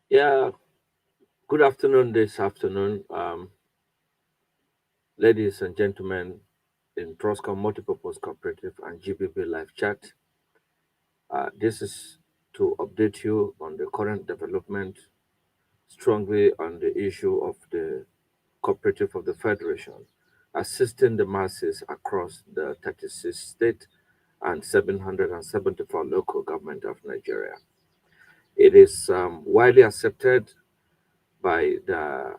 Yeah, good afternoon this afternoon, ladies and gentlemen in Trustcom Multipurpose Cooperative and Gbb Live Chart. This is to update you on the current development strongly on the issue of the cooperative of the Federation, assisting the masses across the 36 state and 774 local government of Nigeria. It is widely accepted by the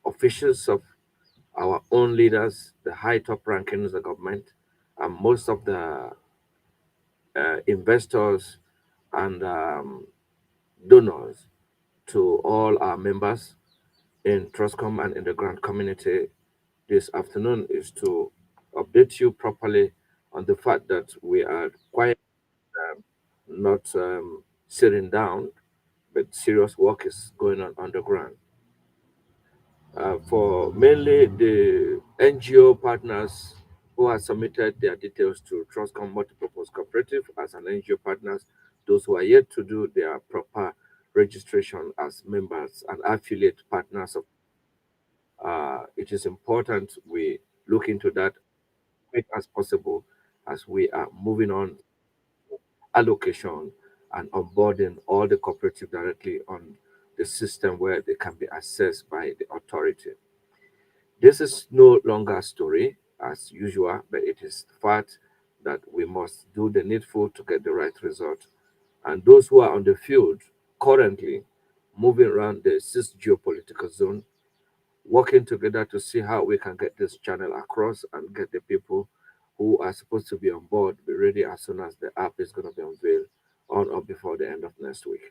officials of our own leaders, the high top rankings of the government, and most of the investors and donors to all our members in Trustcom and in the grant community this afternoon is to update you properly on the fact that we are quite not sitting down, but serious work is going on underground. For mainly the NGO partners who have submitted their details to Trustcom Multipurpose Cooperative as an NGO partners, those who are yet to do their proper registration as members and affiliate partners of, it is important we look into that quick as possible as we are moving on allocation and onboarding all the cooperative directly on the system where they can be assessed by the authority. This is no longer a story as usual, but it is fact that we must do the needful to get the right result. And those who are on the field currently moving around the six geopolitical zone, working together to see how we can get this channel across and get the people who are supposed to be on board be ready as soon as the app is going to be unveiled on or before the end of next week.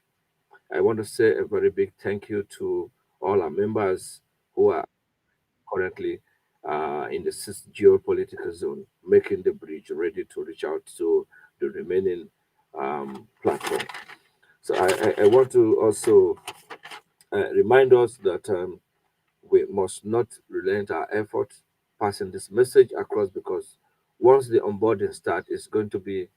I want to say a very big thank you to all our members who are currently in the geopolitical zone, making the bridge ready to reach out to the remaining platform. So I want to also remind us that we must not relent our effort passing this message across because once the onboarding start, it's going to be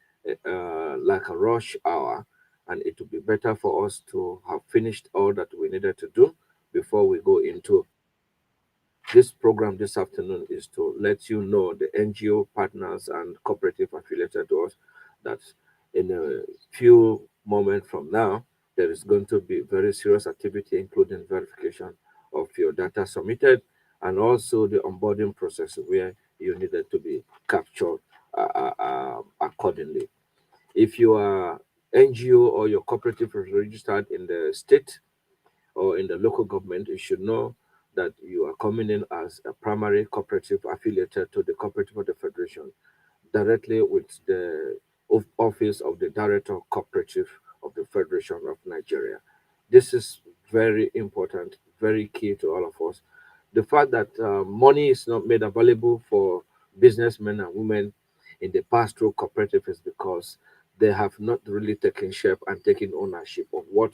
like a rush hour, and it will be better for us to have finished all that we needed to do before we go into this program this afternoon is to let you know the NGO partners and cooperative affiliated to us that in a few moments from now, there is going to be very serious activity, including verification of your data submitted and also the onboarding process where you needed to be captured accordingly. If you are NGO or your cooperative is registered in the state or in the local government, you should know that you are coming in as a primary cooperative affiliated to the Cooperative of the Federation directly with the office of the Director Cooperative of the Federation of Nigeria. This is very important, very key to all of us. The fact that money is not made available for businessmen and women in the past through cooperative is because they have not really taken shape and taken ownership of what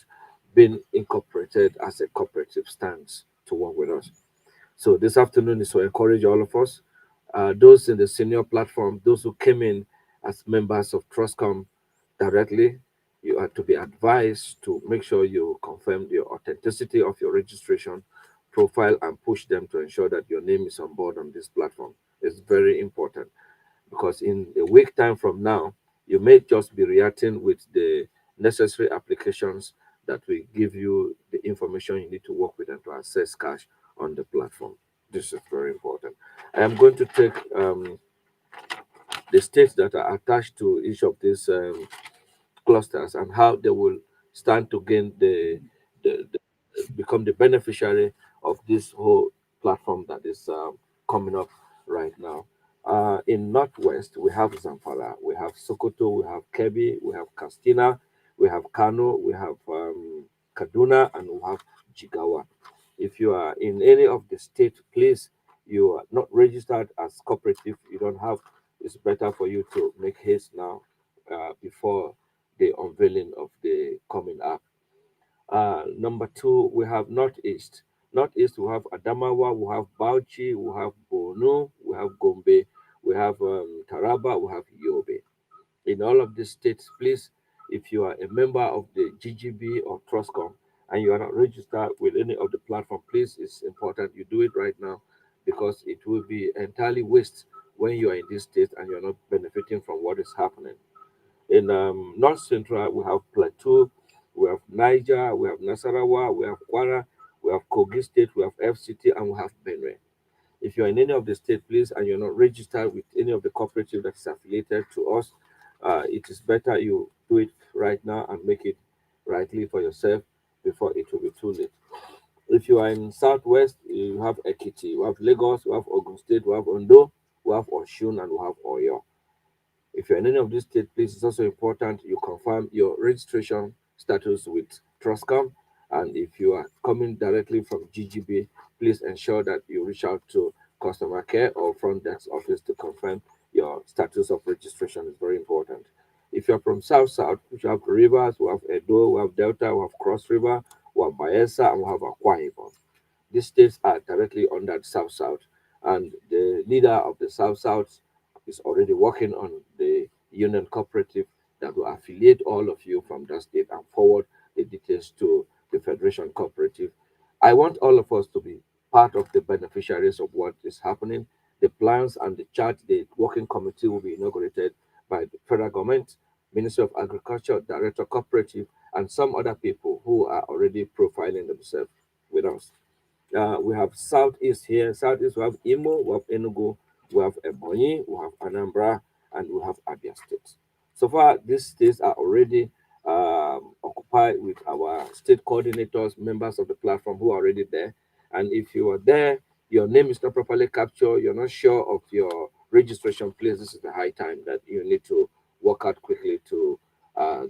being incorporated as a cooperative stands to work with us. So this afternoon is to encourage all of us, those in the senior platform, those who came in as members of Trustcom directly, you are to be advised to make sure you confirm the authenticity of your registration profile and push them to ensure that your name is on board on this platform. It's very important because in a week time from now, you may just be reacting with the necessary applications that will give you the information you need to work with and to access cash on the platform. This is very important. I am going to take the states that are attached to each of these clusters and how they will stand to gain the become the beneficiary of this whole platform that is coming up right now. In Northwest, we have Zamfara, we have Sokoto, we have Kebbi, we have Kastina, we have Kano, we have Kaduna, and we have Jigawa. If you are in any of the state, please, you are not registered as cooperative, you don't have, it's better for you to make haste now before the unveiling of the coming app. Number two, we have Northeast. Northeast, we have Adamawa, we have Bauchi, we have Borno, we have Gombe, we have Taraba, we have Yobe. In all of these states, please, if you are a member of the GGB or Trustcom, and you are not registered with any of the platform, please, it's important you do it right now, because it will be entirely waste when you are in this state and you're not benefiting from what is happening. In North Central, we have Plateau, we have Niger, we have Nasarawa, we have Kwara, we have Kogi State, we have FCT, and we have Benue. If you're in any of the state, please, and you're not registered with any of the cooperative that is affiliated to us, it is better you do it right now and make it rightly for yourself before it will be too late. If you are in Southwest, you have Ekiti, you have Lagos, you have Ogun State, you have Ondo, we have Oshun, and we have Oyo. If you're in any of these state, please, it's also important you confirm your registration status with Trustcom. And if you are coming directly from GGB, please ensure that you reach out to customer care or front desk office to confirm your status of registration. Is very important. If you're from South, we have rivers, we have Edo, we have Delta, we have Cross River, we have Bayelsa, and we have Akwa Ibom. These states are directly under the South, and the leader of the South is already working on the union cooperative that will affiliate all of you from that state and forward the details to the Federation Cooperative. I want all of us to be part of the beneficiaries of what is happening. The plans and the chart, the working committee will be inaugurated by the federal government, Ministry of Agriculture, Director Cooperative, and some other people who are already profiling themselves with us. We have Southeast here. Southeast, we have Imo, we have Enugu, we have Ebonyi, we have Anambra, and we have Abia State. So far, these states are already occupied with our state coordinators, members of the platform who are already there. And if you are there, your name is not properly captured, you're not sure of your registration, please, this is the high time that you need to work out quickly to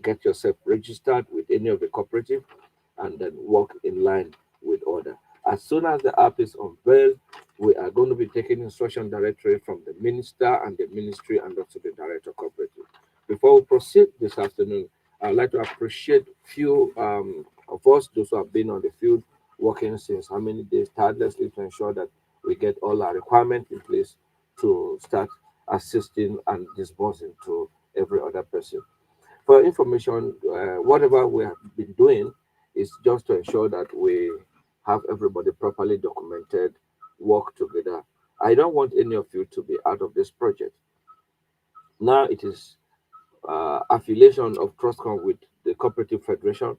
get yourself registered with any of the cooperative and then work in line with order. As soon as the app is unveiled, we are going to be taking instruction directory from the minister and the ministry and also the director cooperative. Before we proceed this afternoon, I'd like to appreciate few of us, those who have been on the field working since how many days tirelessly to ensure that we get all our requirements in place to start assisting and disbursing to every other person. For information, whatever we have been doing is just to ensure that we have everybody properly documented, work together. I don't want any of you to be out of this project. Now it is affiliation of Trustcom with the Cooperative Federation.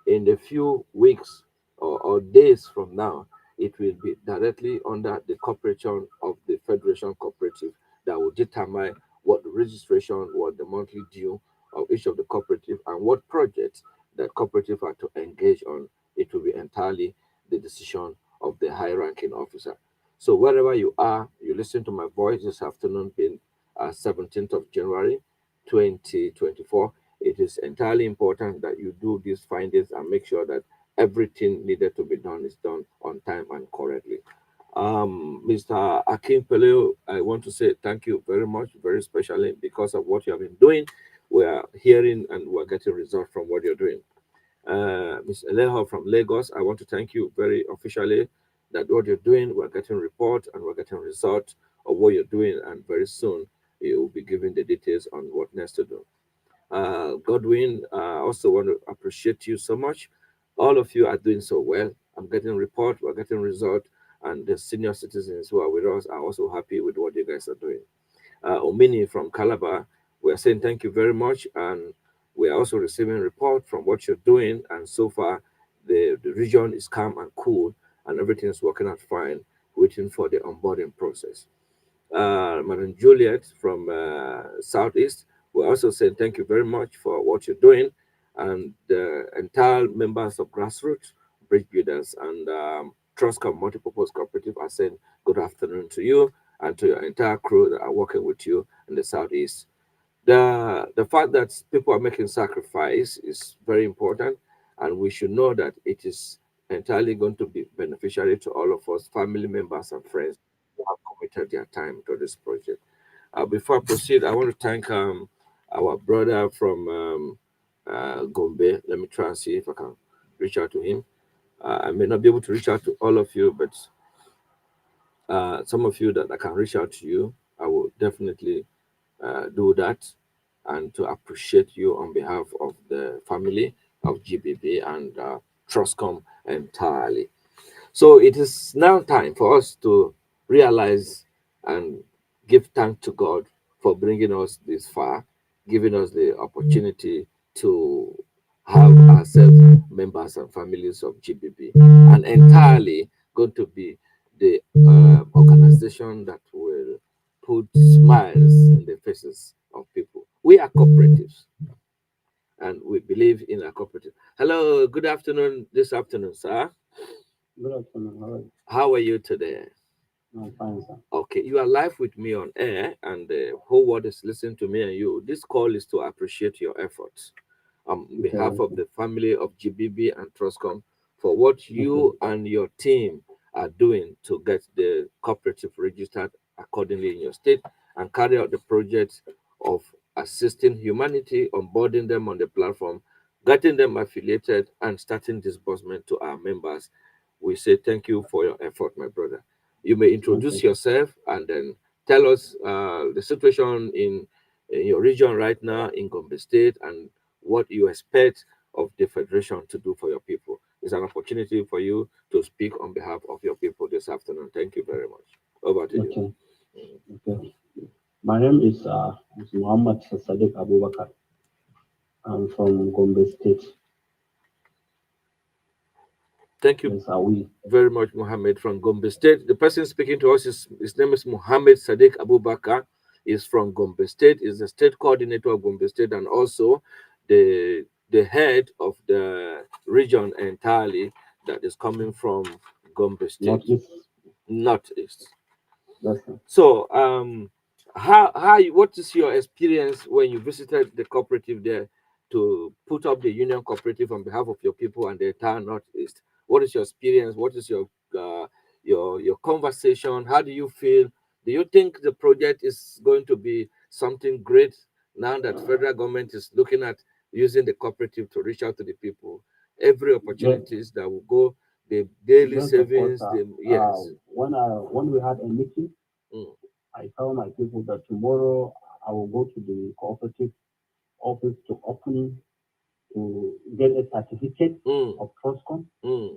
In a few weeks or days from now, it will be directly under the corporation of the Federation Cooperative that will determine what the registration, what the monthly due of each of the cooperative, and what projects the cooperative are to engage on. It will be entirely the decision of the high-ranking officer. So wherever you are, you listen to my voice this afternoon, being 17th of January, 2024. It is entirely important that you do these findings and make sure that everything needed to be done is done on time and correctly. Mr. Akin Peleo, I want to say thank you very much, very specially because of what you have been doing. We are hearing and we're getting results from what you're doing. Ms. Eleho from Lagos, I want to thank you very officially that what you're doing, we're getting reports and we're getting results of what you're doing, and very soon you will be giving the details on what next to do. Godwin, I also want to appreciate you so much. All of you are doing so well. I'm getting report, we're getting result, and the senior citizens who are with us are also happy with what you guys are doing. Omini from Calabar, we are saying thank you very much, and we are also receiving report from what you're doing, and so far the region is calm and cool, and everything is working out fine, waiting for the onboarding process. Madam Juliet from Southeast, we're also saying thank you very much for what you're doing, and the entire members of Grassroots, Bridge Builders, and Trustcom Multipurpose Cooperative are saying good afternoon to you and to your entire crew that are working with you in the Southeast. The fact that people are making sacrifice is very important, and we should know that it is entirely going to be beneficiary to all of us, family members and friends who have committed their time to this project. Before I proceed, I want to thank our brother from Gombe. Let me try and see if I can reach out to him. I may not be able to reach out to all of you, but some of you that I can reach out to you, I will definitely do that, and to appreciate you on behalf of the family of GBB and Trustcom entirely. So it is now time for us to realize and give thanks to God for bringing us this far, giving us the opportunity to have ourselves members and families of GBB, and entirely going to be the organization that will put smiles in the faces of people. We are cooperatives and we believe in a cooperative. Hello, good afternoon this afternoon, sir. Good afternoon. How are you? How are you today? I'm fine, sir. Okay, you are live with me on air, and the whole world is listening to me and you. This call is to appreciate your efforts on Okay, behalf of okay, the family of GBB and Trustcom for what okay, you and your team are doing to get the cooperative registered accordingly in your state and carry out the project of assisting humanity, onboarding them on the platform, getting them affiliated, and starting disbursement to our members. We say thank you for your effort, my brother. You may introduce okay. yourself and then tell us the situation in your region right now in Gombe State and what you expect of the Federation to do for your people. It's an opportunity for you to speak on behalf of your people this afternoon. Thank you very much. Over to you. Okay, okay. My name is Muhammad Sadiq Abubakar. I'm from Gombe State. Thank you Yes, are we? very much, Mohammed from Gombe State. The person speaking to us is his name is Mohammed Sadiq Abubakar. Is from Gombe State. Is the state coordinator of Gombe State and also the head of the region entirely that is coming from Gombe State, Northeast. northeast. That's it. So, what is your experience when you visited the cooperative there to put up the union cooperative on behalf of your people and the entire Northeast? What is your experience? What is your conversation? How do you feel? Do you think the project is going to be something great now that federal government is looking at using the cooperative to reach out to the people? Every Just, opportunities that will go, the daily just of course, savings, the yes. when we had a meeting, Mm, I told my people that tomorrow I will go to the cooperative office to open to get a certificate mm, of Trustcom. mm.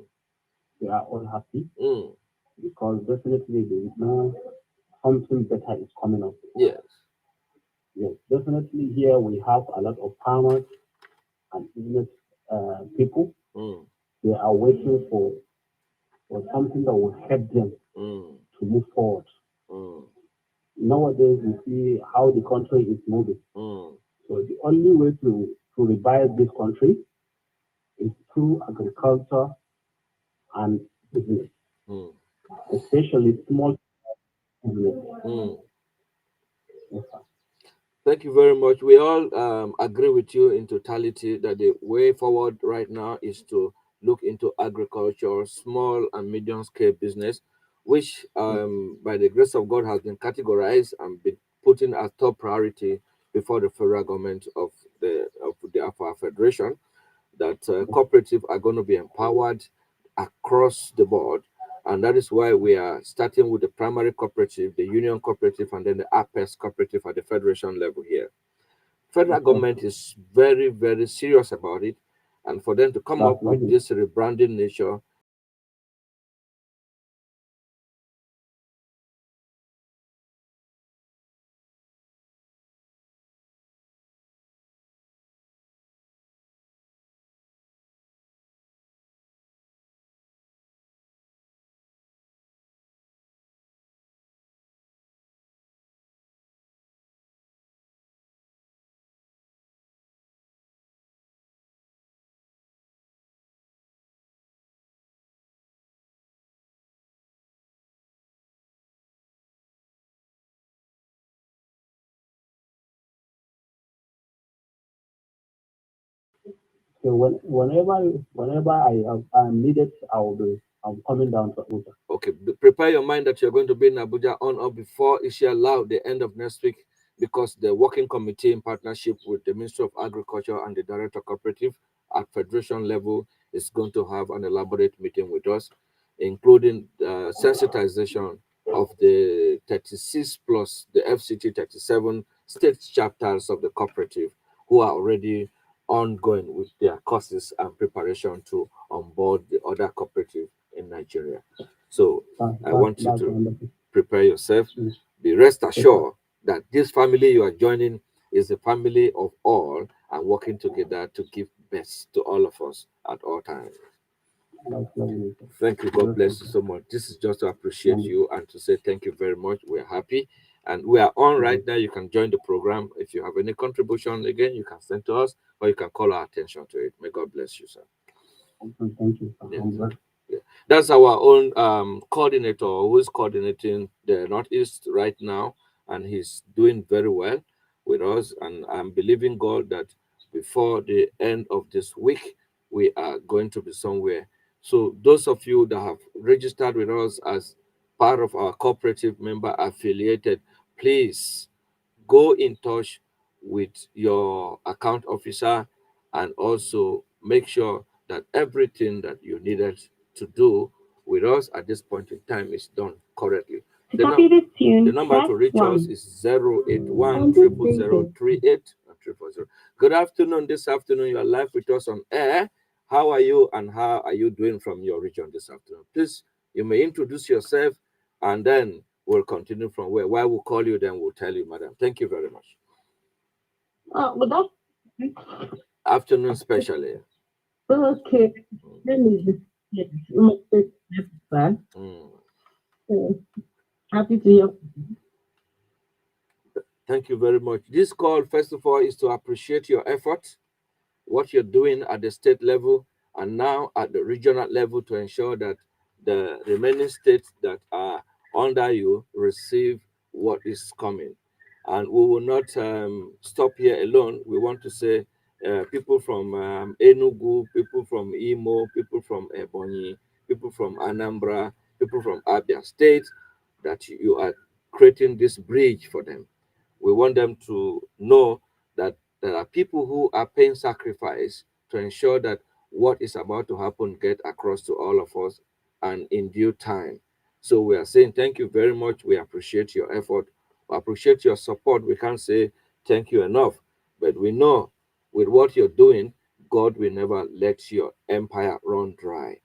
They are all happy Mm, because definitely they know something better is coming up. yes. Yes, definitely here we have a lot of farmers and business people. Mm, They are waiting for something that will help them mm, to move forward. mm, Nowadays, you see how the country is moving. mm, So the only way to revive this country is through agriculture and business, mm, especially small business. mm. Yes, sir. Thank you very much. We all agree with you in totality that the way forward right now is to look into agriculture, small and medium scale business, which, Yes, by the grace of God, has been categorized and been put in as top priority before the federal government of our federation. That yes, cooperative are going to be empowered across the board. And that is why we are starting with the primary cooperative, the union cooperative, and then the APES cooperative at the federation level here. Federal okay. government is very, very serious about it. And for them to come That's up with lovely. this rebranding nature, So whenever I'm needed, I'm coming down to Abuja. okay, prepare your mind that you're going to be in Abuja on or before Inshallah the end of next week because the working committee in partnership with the Ministry of Agriculture and the Director Cooperative at Federation level is going to have an elaborate meeting with us, including sensitization of the 36 plus the FCT 37 state chapters of the cooperative who are already ongoing with their courses and preparation to onboard the other cooperative in Nigeria. So I want you That's to wonderful. prepare yourself. Mm. Be rest Yes, sir. assured that this family you are joining is the family of all and working together to give best to all of us at all times. That's lovely, sir. Thank you. God Beautiful, bless you sir. so much. This is just to appreciate Wonderful. you and to say thank you very much. We're happy. And we are on right Mhm. now. You can join the program. If you have any contribution, again, you can send to us or you can call our attention to it. May God bless you, sir. Thank you, sir. Yes. I'm blessed. Yeah. That's our own coordinator who is coordinating the Northeast right now, and he's doing very well with us. And I'm believing God that before the end of this week, we are going to be somewhere. So, those of you that have registered with us as part of our cooperative member affiliated, please go in touch with your account officer and also make sure that everything that you needed to do with us at this point in time is done correctly. To The, copy num- this the tune, number press to reach us 1. is 081 On this station, 38 and 000. Good afternoon. This afternoon, you are live with us on air. How are you and how are you doing from your region this afternoon? Please, you may introduce yourself and then we'll continue from where. Why we'll call you, then we'll tell you, madam. Thank you very much. good Afternoon, specially. afternoon. Okay, let me just get back. Mm. Happy to hear. Thank you very much. This call, first of all, is to appreciate your effort, what you're doing at the state level, and now at the regional level to ensure that the remaining states that are under you receive what is coming. And we will not stop here alone. We want to say people from Enugu, people from Imo, people from Ebonyi, people from Anambra, people from Abia State, that you are creating this bridge for them. We want them to know that there are people who are paying sacrifice to ensure that what is about to happen get across to all of us and in due time. So we are saying thank you very much. We appreciate your effort. We appreciate your support. We can't say thank you enough, but we know with what you're doing, God will never let your empire run dry.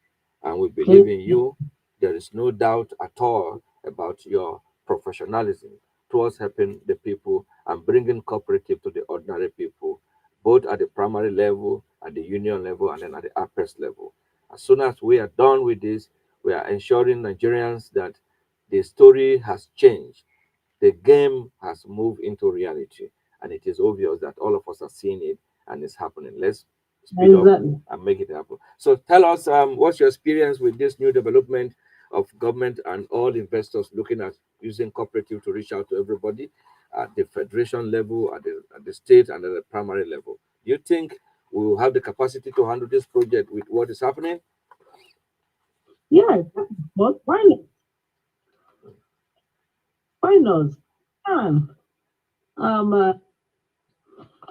And we believe in you. There is no doubt at all about your professionalism towards helping the people and bringing cooperative to the ordinary people, both at the primary level, at the union level, and then at the apex level. As soon as we are done with this, we are ensuring Nigerians that the story has changed. The game has moved into reality, and it is obvious that all of us are seeing it and it's happening. Let's speed up Exactly. and make it happen. So tell us, what's your experience with this new development of government and all investors looking at using cooperative to reach out to everybody at the federation level, at the state, and at the primary level? Do you think we will have the capacity to handle this project with what is happening? Yes, but why not? And uh,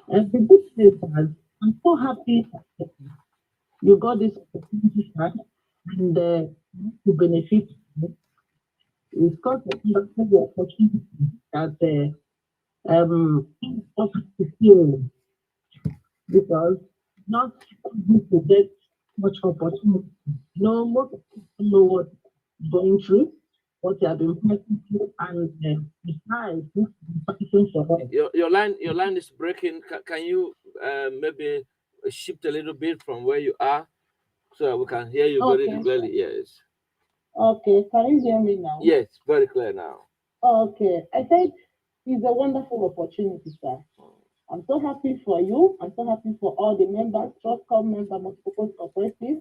the good thing is that I'm so happy that you got this opportunity card and to benefit. It's got a wonderful opportunity that also to feel because not people to get much opportunity. Most people don't know what going through, what they have been passing through, and besides, this is fighting for us. Your line is breaking. Can you maybe shift a little bit from where you are so that we can hear you very Okay, clearly? Yes. okay. Can you hear me now? Yes, very clear now. Okay. I said it's a wonderful opportunity, sir. I'm so happy for you. I'm so happy for all the members, Trustcom member, multiple cooperative.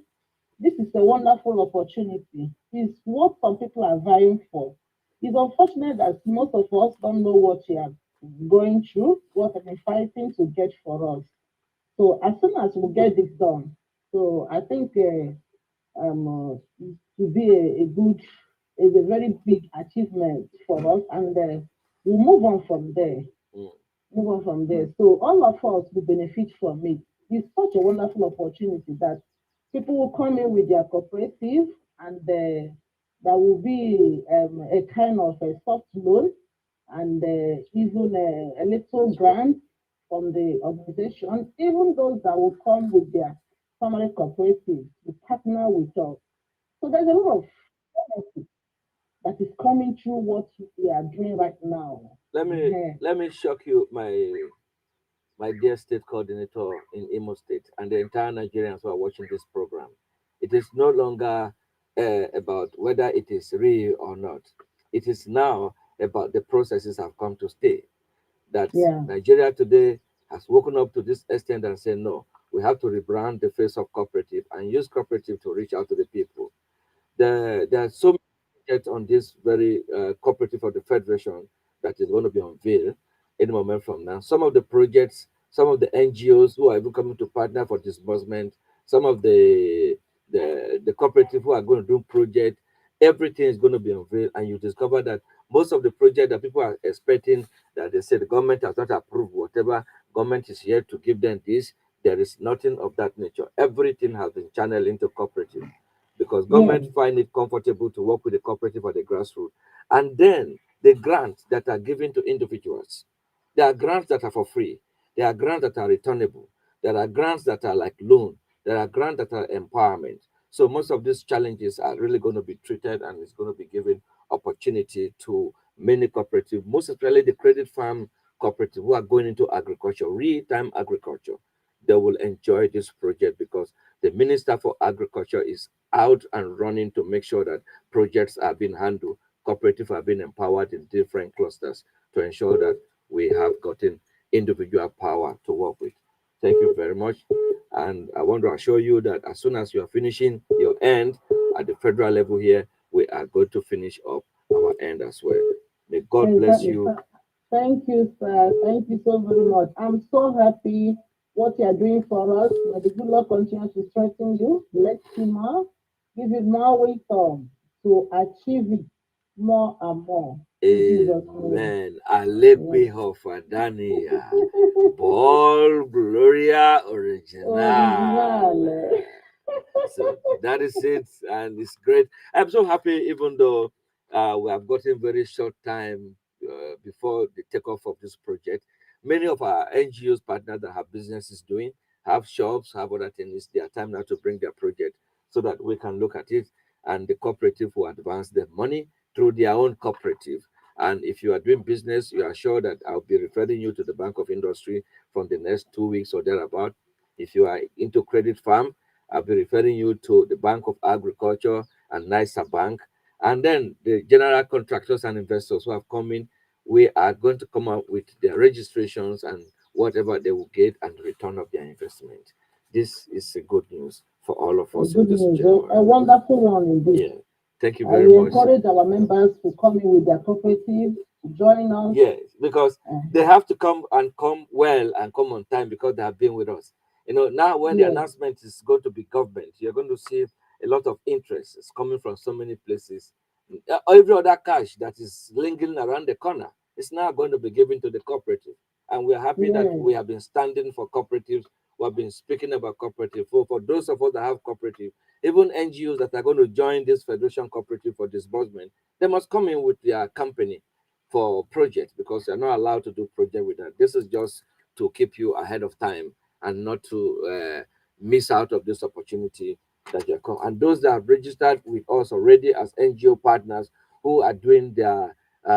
This is a wonderful opportunity. It's what some people are vying for. It's unfortunate that most of us don't know what we are going through, what we've been fighting to get for us. So as soon as we get this done, so I think it will be a good, is a very big achievement for us, and we'll move on from there. Mm. Move on from there. So all of us will benefit from it. It's such a wonderful opportunity that people will come in with their cooperative, and there will be a kind of a soft loan and even a little grant from the organization, even those that will come with their family cooperatives to partner with us. So there's a lot of benefit that is coming through what we are doing right now. Let me Uh-huh. let me shock you, my dear state coordinator in Imo State and the entire Nigerians who are watching this program. It is no longer about whether it is real or not. It is now about the processes have come to stay. That Yeah, Nigeria today has woken up to this extent and said, no, we have to rebrand the face of cooperative and use cooperative to reach out to the people. There are so many projects on this very cooperative of the Federation that is going to be unveiled any moment from now. Some of the projects, some of the NGOs who are even coming to partner for disbursement, some of the cooperative who are going to do project, everything is going to be unveiled, and you discover that most of the project that people are expecting, that they say the government has not approved whatever, government is here to give them this, there is nothing of that nature. Everything has been channeled into cooperative because yeah, government find it comfortable to work with the cooperative at the grassroots. And then the grants that are given to individuals, there are grants that are for free. There are grants that are returnable. There are grants that are like loan. There are grants that are empowerment. So most of these challenges are really going to be treated and it's going to be given opportunity to many cooperatives, most especially the credit farm cooperative who are going into agriculture, real-time agriculture. They will enjoy this project because the Minister for Agriculture is out and running to make sure that projects are being handled, cooperatives are being empowered in different clusters to ensure that we have gotten individual power to work with. Thank you very much. And I want to assure you that as soon as you are finishing your end at the federal level here, we are going to finish up our end as well. May God bless exactly. you. Thank you, sir. Thank you so very much. I'm so happy what you are doing for us. May the good Lord continue to strengthen you, bless you more, give you more wisdom to achieve it more and more. In Jesus' name. Amen. Yeah. Alepi Hofadania. Paul Gloria Original. Original. So that is it, and it's great. I'm so happy, even though we have gotten very short time before the takeoff of this project. Many of our NGOs partners that have businesses doing, have shops, have other things. It's their time now to bring their project so that we can look at it, and the cooperative will advance their money through their own cooperative. And if you are doing business, you are sure that I'll be referring you to the Bank of Industry from the next 2 weeks or thereabout. If you are into credit farm, I'll be referring you to the Bank of Agriculture and NISA Bank. And then the general contractors and investors who have come in, we are going to come up with their registrations and whatever they will get and return of their investment. This is a good news for all of A us in good this news, a January. wonderful one indeed. Yeah. Thank you I very will much. encourage our members to come in with their cooperative, to join us. Yes, because they Uh-huh. have to come and come well and come on time because they have been with us. Now when the Yes, announcement is going to be government, you're going to see a lot of interest is coming from so many places. Every other cash that is lingering around the corner is now going to be given to the cooperative. And we're happy that yes, we have been standing for cooperatives. We have been speaking about cooperative. For those of us that have cooperative, even NGOs that are going to join this Federation Cooperative for disbursement, they must come in with their company for projects because you're not allowed to do project with that. This is just to keep you ahead of time and not to miss out of this opportunity that you're coming. And those that have registered with us already as NGO partners who are doing their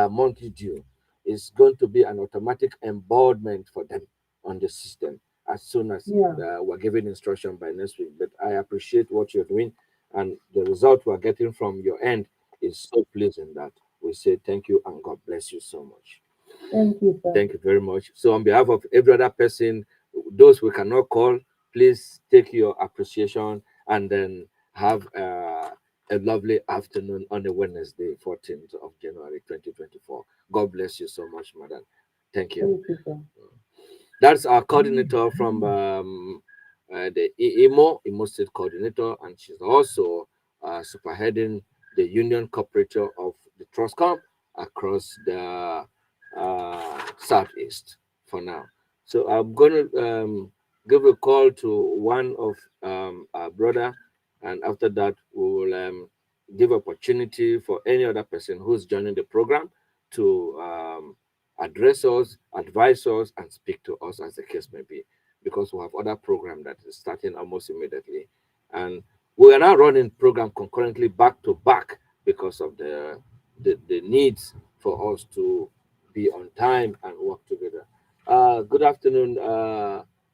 monthly due, is going to be an automatic embodiment for them on the system as soon as yeah. we're given instruction by next week. But I appreciate what you're doing, and the result we're getting from your end is so pleasing that we say thank you and God bless you so much. Thank you, sir. Thank you very much. So, on behalf of every other person, those we cannot call, please take your appreciation and then have a lovely afternoon on a Wednesday, 14th of January 2024. God bless you so much, madam. Thank you. Thank you, sir. That's our coordinator from the Imo State coordinator, and she's also superheading the union cooperator of the Trustcom across the southeast for now. So I'm going to give a call to one of our brother, and after that we will give opportunity for any other person who's joining the program to address us, advise us, and speak to us as the case may be, because we have other program that is starting almost immediately, and we are now running program concurrently back to back because of the needs for us to be on time and work together. Good afternoon,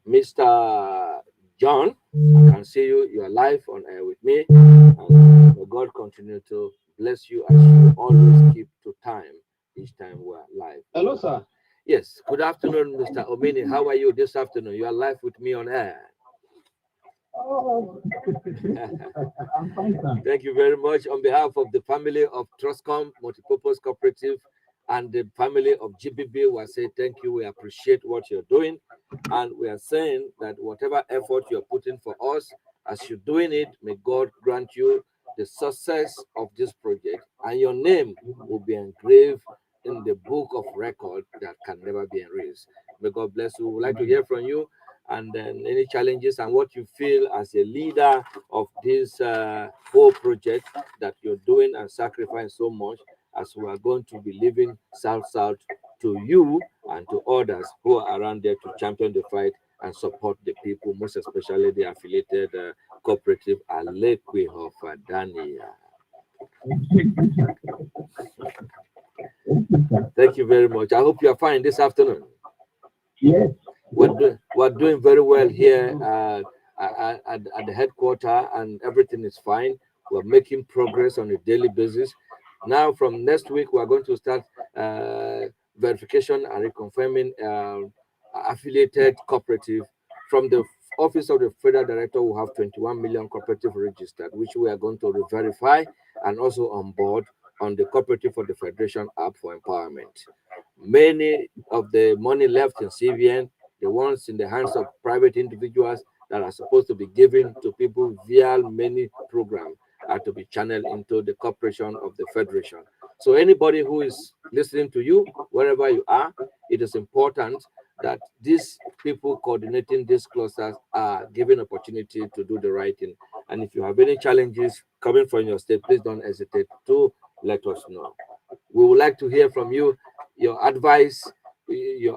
Mr. John. I can see you. You are live on air with me. And may God continue to bless you as you always keep to time each time we're live. Hello, sir. Yes. Good afternoon, Mr. Omini. How are you this afternoon? You are live with me on air. Oh, I'm fine, sir. Thank you very much. On behalf of the family of Trustcom Multipurpose Cooperative and the family of GBB, we say thank you. We appreciate what you're doing. And we are saying that whatever effort you're putting for us, as you're doing it, may God grant you the success of this project, and your name will be engraved in the book of record that can never be erased. May God bless you. We would like to hear from you, and then any challenges and what you feel as a leader of this whole project that you're doing and sacrificing so much, as we are going to be living south to you and to others who are around there to champion the fight and support the people, most especially the affiliated cooperative Alekwe of Dania. Thank you very much. I hope you are fine this afternoon. Yes. We're doing very well here at the headquarters, and everything is fine. We're making progress on a daily basis. Now, from next week, we're going to start verification and reconfirming affiliated cooperative. From the office of the federal director, we have 21 million cooperative registered, which we are going to verify and also on board on the cooperative for the federation app for empowerment. Many of the money left in CVN, the ones in the hands of private individuals that are supposed to be given to people via many programs, are to be channeled into the corporation of the federation. So anybody who is listening to you, wherever you are, it is important that these people coordinating these clusters are given opportunity to do the right thing. And if you have any challenges coming from your state, please don't hesitate to let us know. We would like to hear from you, your advice.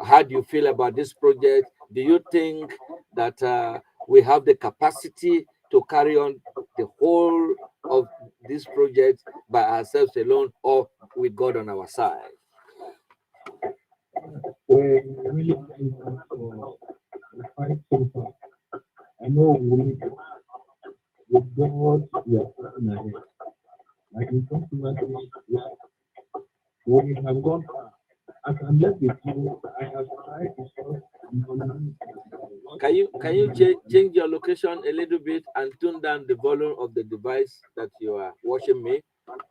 How do you feel about this project? Do you think that we have the capacity to carry on the whole of this project by ourselves alone, or with God on our side? We really thank you for the fight so far. I know with God, we are pushing ahead. Like in controversy, we have gone far. As I'm left with you, I have tried to solve Can you change your location a little bit and tune down the volume of the device that you are watching me,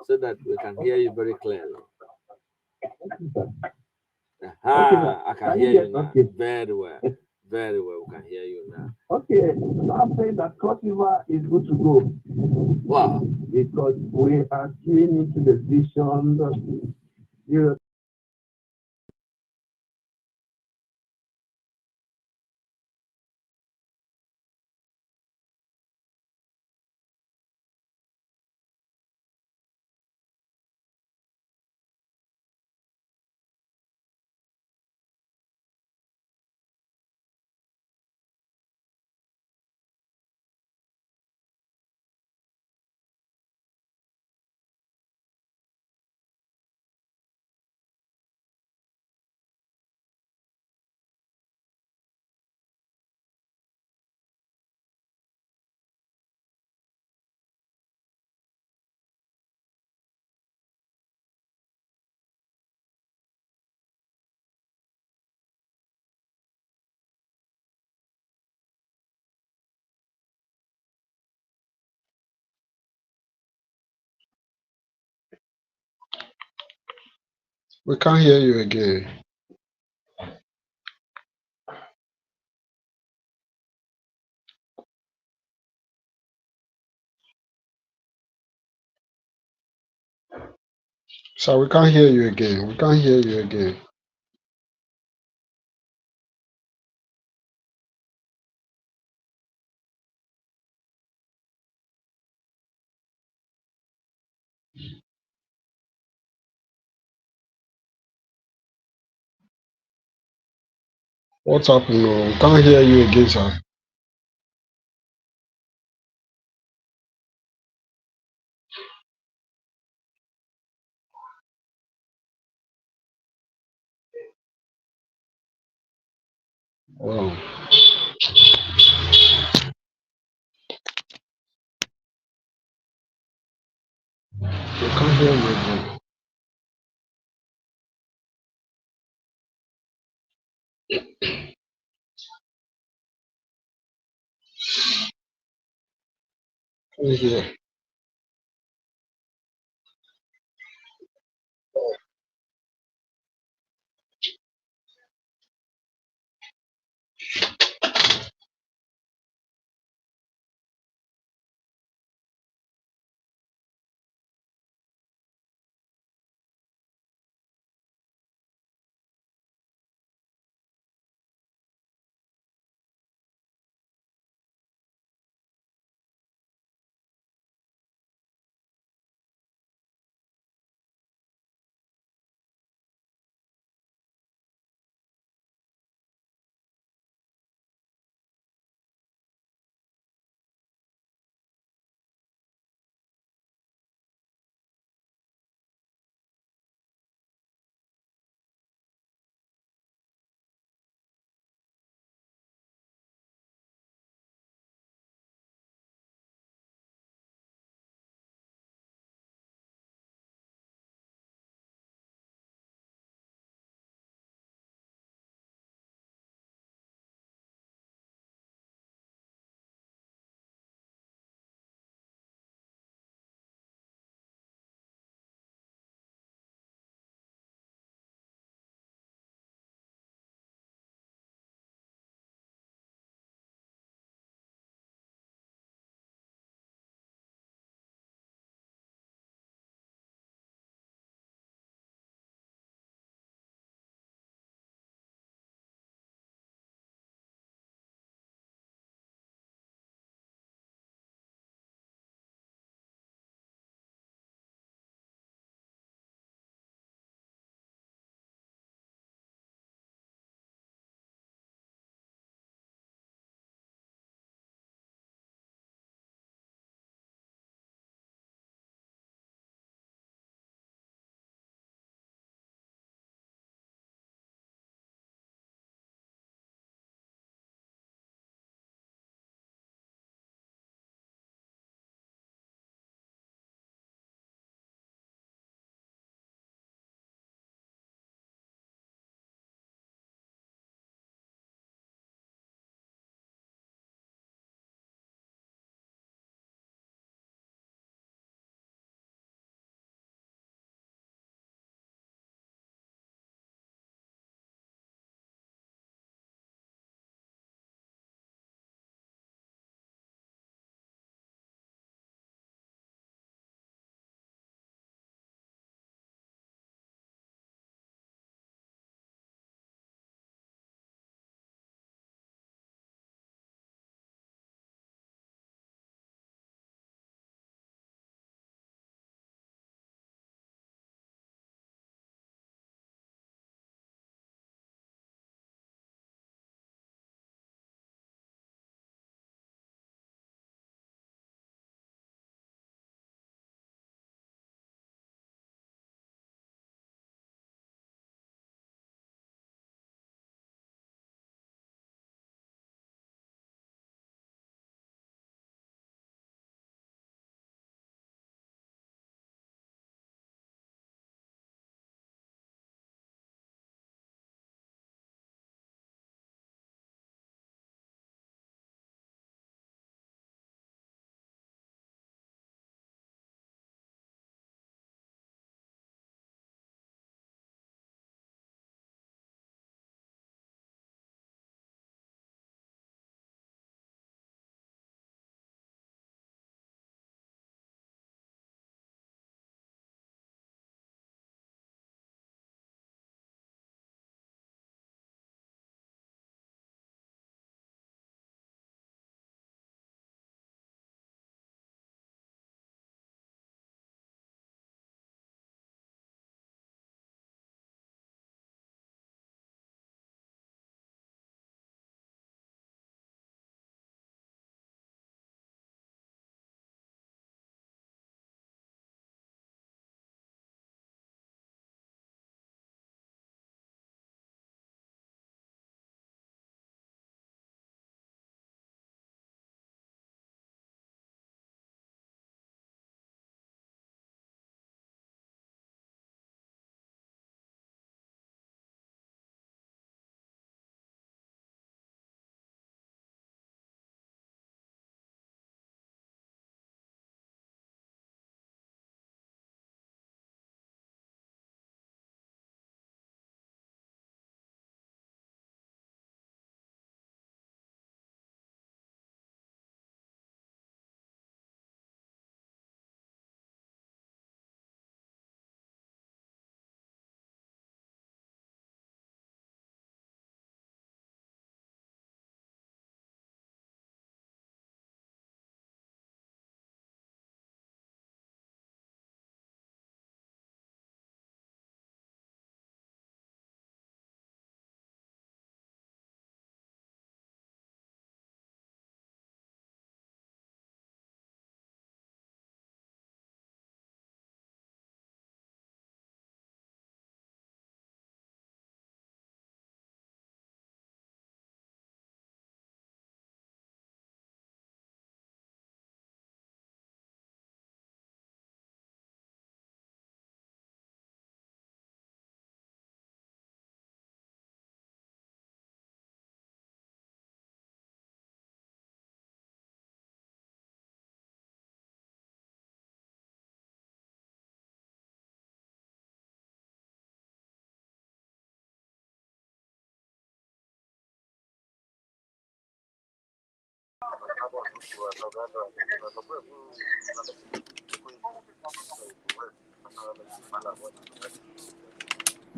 so that we can hear you very clearly? Aha, I can hear you now. Okay. Very well. Very well. We can hear you now. Okay, so I'm saying that Cross River is good to go Wow. because we are keying into the vision. You We can't hear you again. So we can't hear you again. We can't hear you again. What's happening? Oh, we can't hear you again, sir. Wow. We can't hear you again. Can't hear.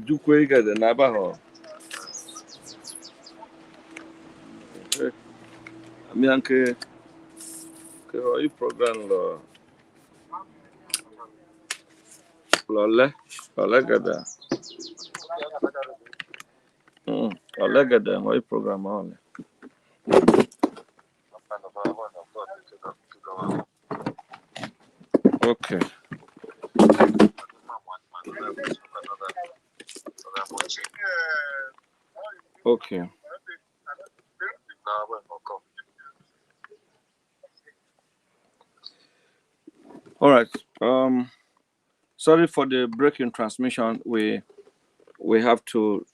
Jukwe ga the Nabaho. Ami anke ke o program lo le gada. Lo gada o program on. Okay. Okay. All right. Sorry for the breaking transmission. We have to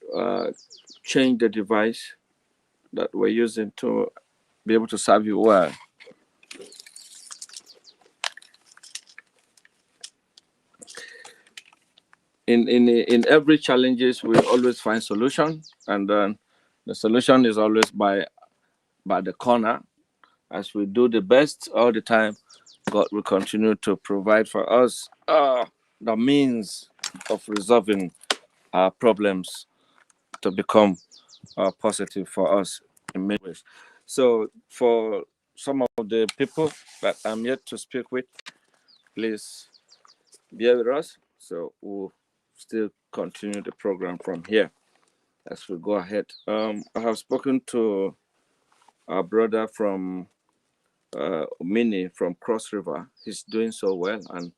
change the device that we're using to be able to serve you well. In every challenges, we always find solution, and then the solution is always by the corner. As we do the best all the time, God will continue to provide for us the means of resolving our problems to become positive for us in many ways. So for some of the people that I'm yet to speak with, please bear with us. So we'll still continue the program from here as we go ahead. I have spoken to our brother from Mini from Cross River. He's doing so well, and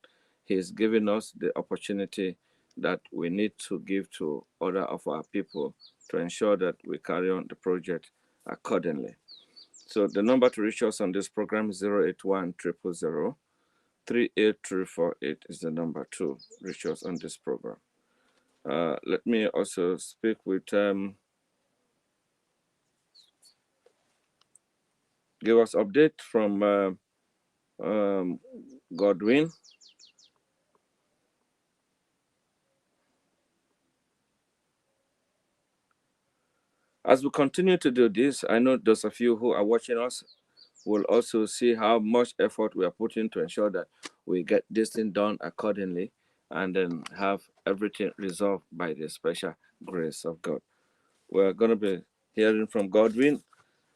he's giving us the opportunity that we need to give to other of our people to ensure that we carry on the project accordingly. So the number to reach us on this program is 081 000 38348 is the number to reach us on this program. Let me also speak with give us update from Godwin. As we continue to do this, I know those of you who are watching us will also see how much effort we are putting to ensure that we get this thing done accordingly and then have everything resolved by the special grace of God. We're going to be hearing from Godwin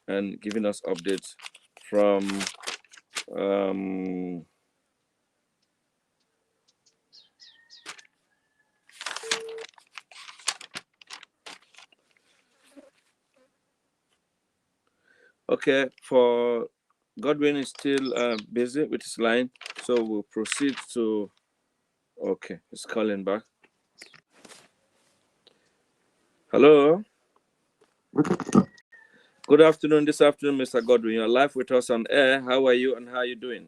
and giving us updates from okay, for Godwin is still busy with his line, so we'll proceed to okay, he's calling back. Hello. Good afternoon. This afternoon, Mr. Godwin. You're live with us on air. How are you and how are you doing?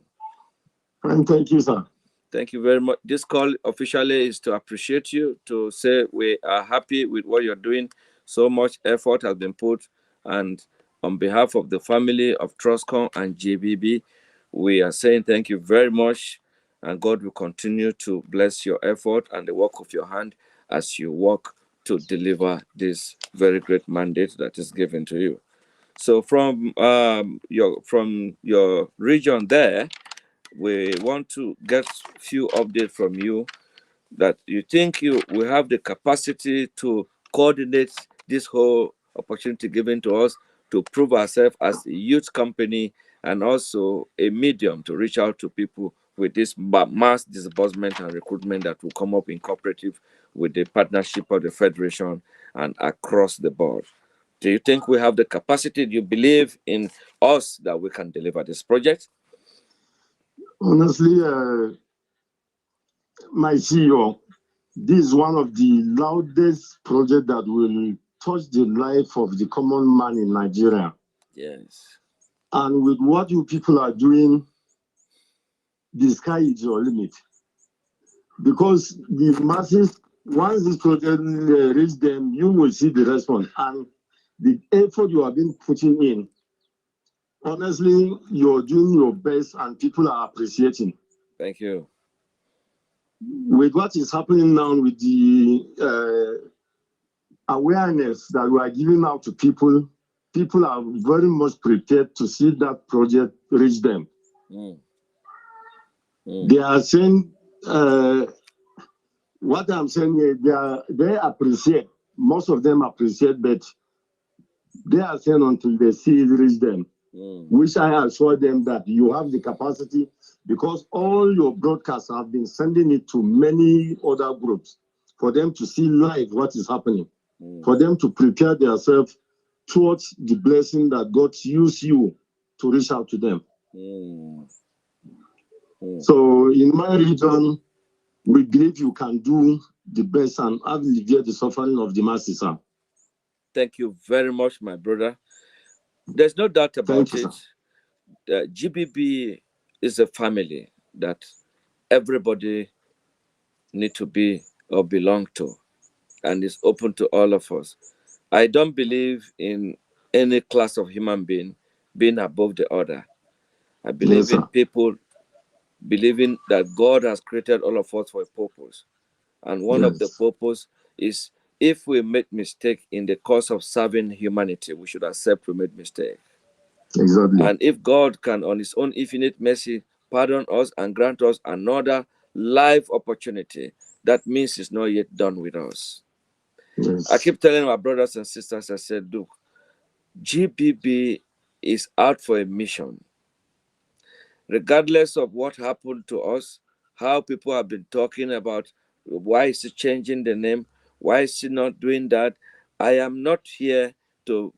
And thank you, sir. Thank you very much. This call officially is to appreciate you, to say we are happy with what you're doing. So much effort has been put. And on behalf of the family of Trustcom and GBB, we are saying thank you very much. And God will continue to bless your effort and the work of your hand as you work to deliver this very great mandate that is given to you. So from your region there, we want to get few updates from you that you think you will have the capacity to coordinate this whole opportunity given to us to prove ourselves as a youth company and also a medium to reach out to people with this mass disbursement and recruitment that will come up in cooperative with the partnership of the federation and across the board. Do you think we have the capacity? Do you believe in us that we can deliver this project? Honestly, my CEO, this is one of the loudest projects that will touch the life of the common man in Nigeria. Yes. And with what you people are doing, the sky is your limit. Because the masses, once this project reaches them, you will see the response. And the effort you have been putting in, honestly, you're doing your best and people are appreciating. Thank you. With what is happening now with the awareness that we are giving out to people, people are very much prepared to see that project reach them. They are saying, what I'm saying is they appreciate, most of them appreciate, but they are saying until they see it reach them. Which I assure them that you have the capacity, because all your broadcasts have been sending it to many other groups for them to see live what is happening, for them to prepare themselves towards the blessing that God used you to reach out to them. So in my region, we believe you can do the best and alleviate the suffering of the masses, sir. Thank you very much, my brother. There's no doubt about you, it. GBB is a family that everybody need to be or belong to, and is open to all of us. I don't believe in any class of human being being above the other. I believe in people believing that God has created all of us for a purpose. And one of the purpose is, if we make mistake in the course of serving humanity, we should accept we made mistake. Exactly. And if God can, on his own infinite mercy, pardon us and grant us another life opportunity, that means it's not yet done with us. I keep telling my brothers and sisters, I said, look, GBB is out for a mission. Regardless of what happened to us, how people have been talking about why is he changing the name, why is he not doing that, I am not here to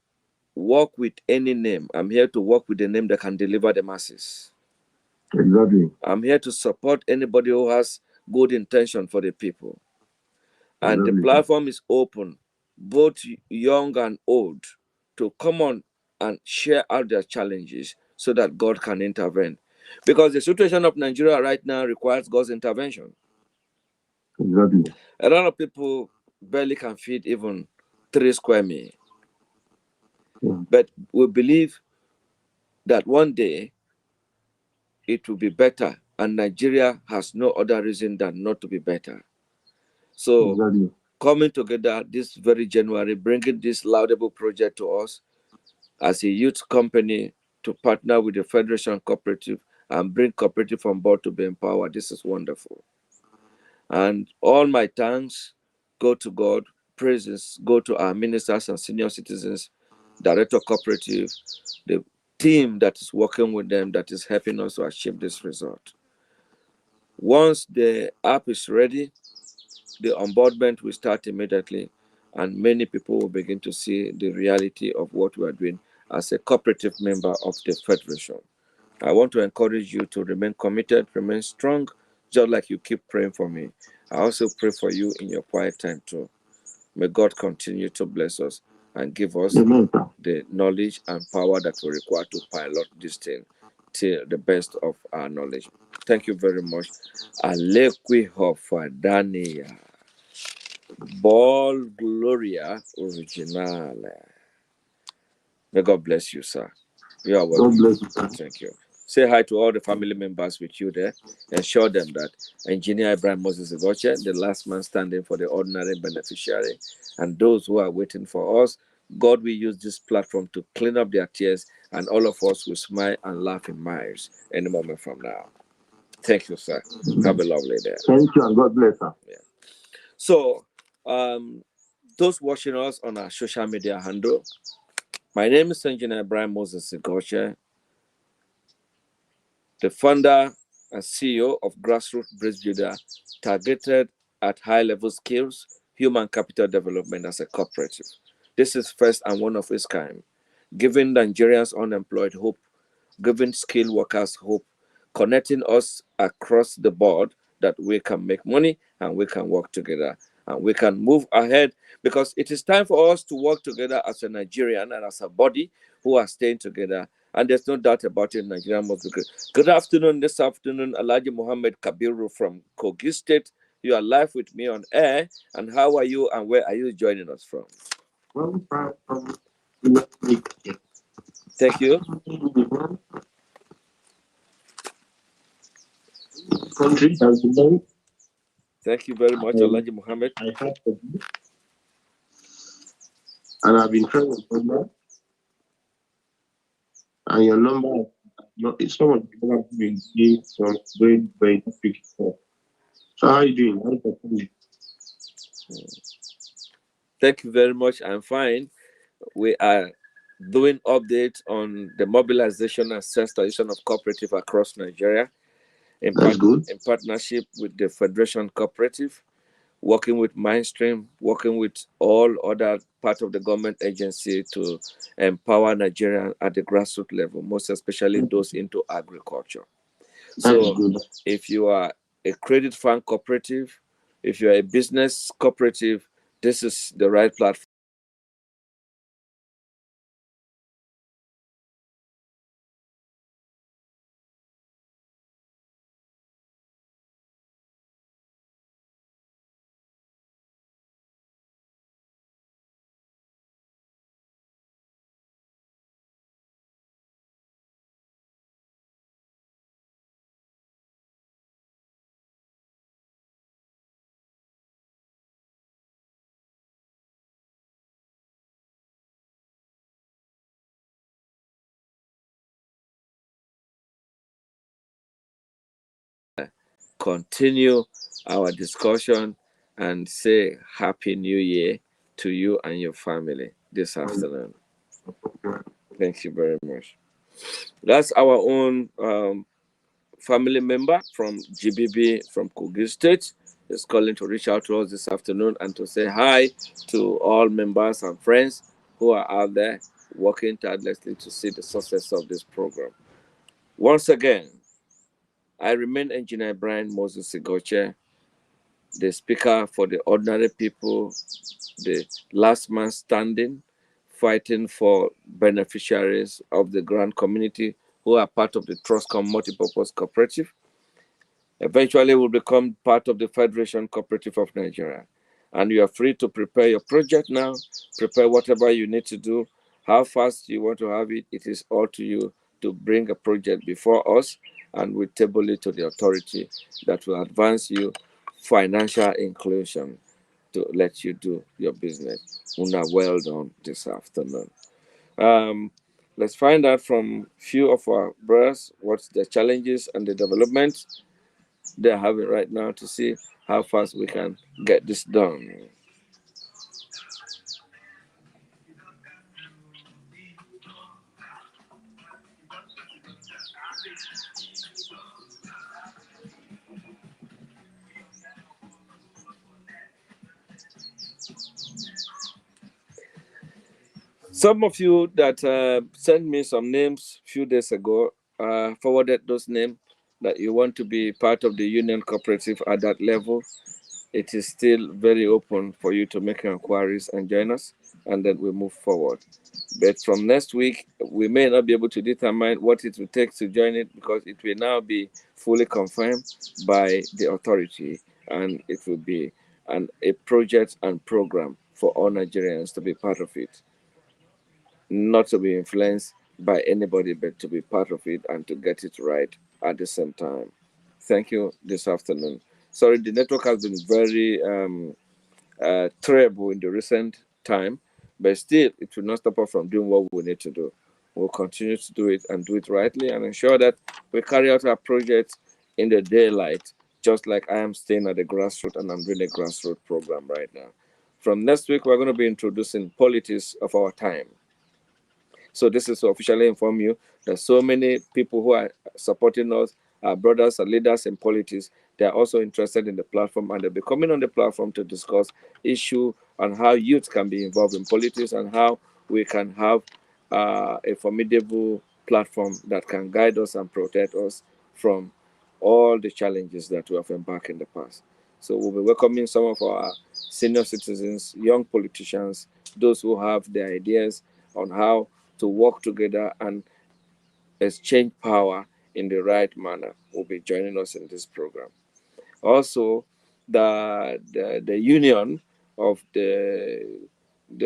work with any name. I'm here to work with the name that can deliver the masses. Exactly. I'm here to support anybody who has good intention for the people. And the platform is open, both young and old, to come on and share out their challenges so that God can intervene. Because the situation of Nigeria right now requires God's intervention. Exactly. A lot of people barely can feed even 3 square meals. But we believe that one day it will be better, and Nigeria has no other reason than not to be better. So coming together this very January, bringing this laudable project to us as a youth company to partner with the Federation Cooperative and bring cooperative on board to be empowered, this is wonderful. And all my thanks go to God, praises go to our ministers and senior citizens, Director Cooperative, the team that is working with them, that is helping us to achieve this result. Once the app is ready, the onboardment will start immediately, and many people will begin to see the reality of what we are doing as a cooperative member of the Federation. I want to encourage you to remain committed, remain strong, just like you keep praying for me. I also pray for you in your quiet time too. May God continue to bless us and give us the knowledge and power that we require to pilot this thing to the best of our knowledge. Thank you very much. Alekwi Hofadania. Ball Gloria Originale. May God bless you, sir. You are welcome. God bless you, sir. Thank you. Say hi to all the family members with you there. Ensure them that Engineer Ibrahim Moses Igoche, the last man standing for the ordinary beneficiary, and those who are waiting for us, God will use this platform to clean up their tears, and all of us will smile and laugh in miles any moment from now. Thank you, sir. Have a lovely day. Thank you, and God bless you. Yeah. So, those watching us on our social media handle, my name is Engineer Ibrahim Moses Igoche, the founder and CEO of Grassroots Bridge Builder, targeted at high-level skills, human capital development as a cooperative. This is first and one of its kind, giving Nigerians unemployed hope, giving skilled workers hope, connecting us across the board that we can make money and we can work together and we can move ahead, because it is time for us to work together as a Nigerian and as a body who are staying together. And there's no doubt about it, Nigeria must be great. Good afternoon. This afternoon, Alhaji Muhammad Kabiru from Kogi State. You are live with me on air. And how are you and where are you joining us from? Thank you. Thank you very much, Alhaji Muhammad. I have to be. And I've been trying to And your number, it's someone who been going very quick. So how are you doing? How's the family? Thank you very much. I'm fine. We are doing updates on the mobilization and sensitization of cooperative across Nigeria That's good. in partnership with the Federation Cooperative, working with Mainstream, working with all other part of the government agency to empower Nigerians at the grassroots level, most especially those into agriculture. That's So good. if you are a credit fund cooperative, if you are a business cooperative, this is the right platform. Continue our discussion and say Happy New Year to you and your family this afternoon. Thank you very much. That's our own family member from GBB from Kogi State is calling to reach out to us this afternoon and to say hi to all members and friends who are out there working tirelessly to see the success of this program. Once again, I remain Engineer Brian Moses Sigoche, the speaker for the ordinary people, the last man standing, fighting for beneficiaries of the grant community who are part of the Trustcom Multipurpose Cooperative. Eventually will become part of the Federation Cooperative of Nigeria. And you are free to prepare your project now, prepare whatever you need to do, how fast you want to have it. It is all to you to bring a project before us and we table it to the authority that will advance you financial inclusion to let you do your business. Una, well done this afternoon. Um, let's find out from few of our brothers what's the challenges and the developments they're having right now to see how fast we can get this done. Some of you that sent me some names a few days ago forwarded those names that you want to be part of the union cooperative at that level. It is still very open for you to make inquiries and join us, and then we move forward. But from next week, we may not be able to determine what it will take to join it because it will now be fully confirmed by the authority, and it will be a project and program for all Nigerians to be part of it, not to be influenced by anybody, but to be part of it and to get it right at the same time. Thank you this afternoon. Sorry, the network has been very terrible in the recent time, but still, it will not stop us from doing what we need to do. We'll continue to do it and do it rightly and ensure that we carry out our projects in the daylight, just like I am staying at the grassroots and I'm doing a grassroots program right now. From next week, we're going to be introducing politics of our time. So this is to officially inform you that so many people who are supporting us, our brothers and leaders in politics, they are also interested in the platform and they'll be coming on the platform to discuss issue on how youth can be involved in politics and how we can have a formidable platform that can guide us and protect us from all the challenges that we have embarked in the past. So we'll be welcoming some of our senior citizens, young politicians, those who have the ideas on how to work together and exchange power in the right manner will be joining us in this program. Also, the union of the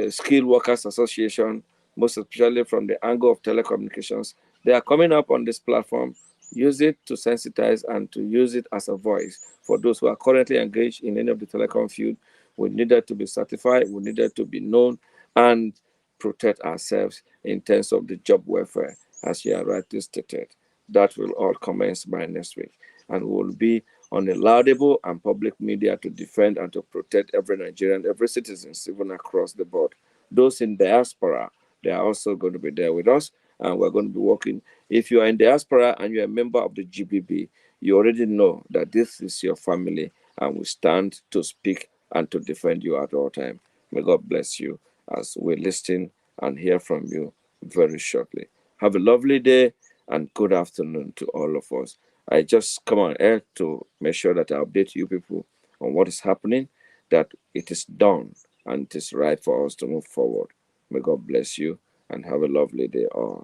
Skilled Workers Association, most especially from the angle of telecommunications, they are coming up on this platform. Use it to sensitize and to use it as a voice for those who are currently engaged in any of the telecom field. We needed to be certified, we needed to be known, and protect ourselves in terms of the job welfare as you are rightly stated. That will all commence by next week, and we will be on a laudable and public media to defend and to protect every Nigerian, every citizen, even across the board. Those in diaspora, they are also going to be there with us, and we're going to be working. If you are in diaspora and you're a member of the GBB, you already know that this is your family, and we stand to speak and to defend you at all time. May God bless you as we listen and hear from you very shortly. Have a lovely day and good afternoon to all of us. I just come on air to make sure that I update you people on what is happening, that it is done and it is right for us to move forward. May God bless you and have a lovely day all.